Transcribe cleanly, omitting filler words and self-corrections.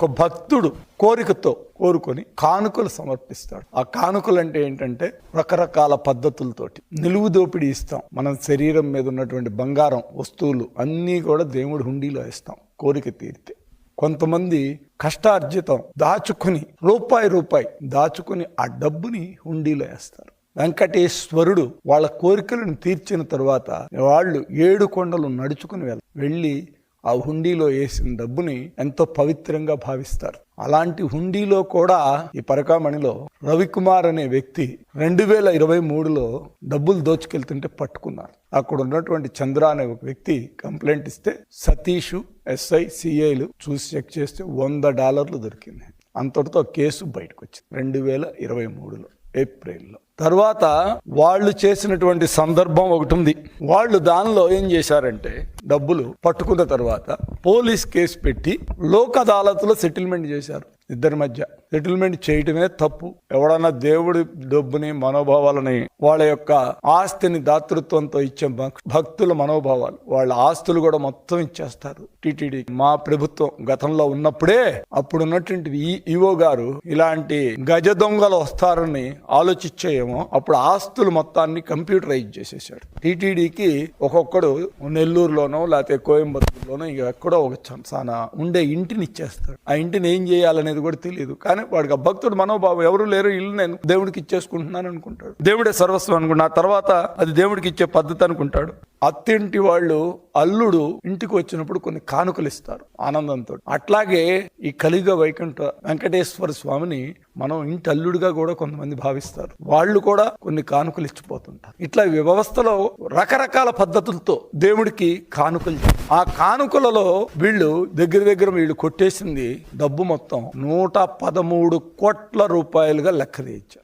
ఒక భక్తుడు కోరికతో కోరుకొని కానుకలు సమర్పిస్తాడు. ఆ కానుకలు అంటే ఏంటంటే రకరకాల పద్ధతులతోటి నిలువు దోపిడీ ఇస్తాం. మనం శరీరం మీద ఉన్నటువంటి బంగారం వస్తువులు అన్నీ కూడా దేవుడి హుండీలో ఇస్తాం కోరిక తీరితే. కొంతమంది కష్టార్జితం దాచుకుని రూపాయి దాచుకుని ఆ డబ్బుని హుండీలో వేస్తారు. వెంకటేశ్వరుడు వాళ్ళ కోరికలను తీర్చిన తరువాత వాళ్ళు 7 కొండలు నడుచుకుని వెళ్ళి ఆ హుండీలో వేసిన డబ్బుని ఎంతో పవిత్రంగా భావిస్తారు. అలాంటి హుండీలో కూడా ఈ పరకామణిలో రవికుమార్ అనే వ్యక్తి 2023లో డబ్బులు దోచుకెళ్తుంటే పట్టుకున్నారు. అక్కడ ఉన్నటువంటి చంద్ర అనే ఒక వ్యక్తి కంప్లైంట్ ఇస్తే సతీష్ SI CIలు చూసి చెక్ చేస్తే $100 దొరికింది. అంతటితో కేసు బయటకు వచ్చింది 2023లో ఏప్రిల్లో. తర్వాత వాళ్ళు చేసినటువంటి సందర్భం ఒకటి ఉంది. వాళ్ళు దానిలో ఏం చేశారంటే డబ్బులు పట్టుకున్న తర్వాత పోలీస్ కేసు పెట్టి లోక్ అదాలత్లో సెటిల్మెంట్ చేశారు. ఇద్దరి మధ్య సెటిల్మెంట్ చేయటమే తప్పు. ఎవడన్నా దేవుడి డబ్బుని మనోభావాలని వాళ్ళ యొక్క ఆస్తిని దాతృత్వంతో ఇచ్చే భక్తుల మనోభావాలు వాళ్ళ ఆస్తులు కూడా మొత్తం ఇచ్చేస్తారు టీటీడీ. మా ప్రభుత్వం గతంలో ఉన్నప్పుడే అప్పుడున్నటువంటి ఈవో గారు ఇలాంటి గజ దొంగలు వస్తారని ఆలోచించేమో అప్పుడు ఆస్తులు మొత్తాన్ని కంప్యూటరైజ్ చేసేసాడు. టీటీడీకి ఒక్కొక్కడు నెల్లూరులోనో లేకపోతే కోయంబత్తూరులోనో ఇక ఎక్కడో ఒక చాలా ఉండే ఇంటిని ఇచ్చేస్తాడు. ఆ ఇంటిని ఏం చేయాలనేది కూడా తెలియదు. కానీ వాడికి భక్తుడు మనోభావం ఎవరు లేరు, ఇల్లు నేను దేవుడికి ఇచ్చేసుకుంటున్నాను అనుకుంటాడు. దేవుడే సర్వస్వం అనుకుంటా. ఆ తర్వాత అది దేవుడికి ఇచ్చే పద్ధతి అనుకుంటాడు. అత్తింటి వాళ్ళు అల్లుడు ఇంటికి వచ్చినప్పుడు కొన్ని కానుకలు ఇస్తారు ఆనందంతో. అట్లాగే ఈ కలియుగ వైకుంఠ వెంకటేశ్వర స్వామిని మనం ఇంటి అల్లుడిగా కూడా కొంతమంది భావిస్తారు. వాళ్ళు కూడా కొన్ని కానుకలు ఇచ్చిపోతుంటారు. ఇట్లా ఈ వ్యవస్థలో రకరకాల పద్ధతులతో దేవుడికి కానుకలు. ఆ కానుకలలో వీళ్ళు దగ్గర వీళ్ళు కొట్టేసింది డబ్బు మొత్తం 113 కోట్ల రూపాయలుగా లెక్క తీయించారు.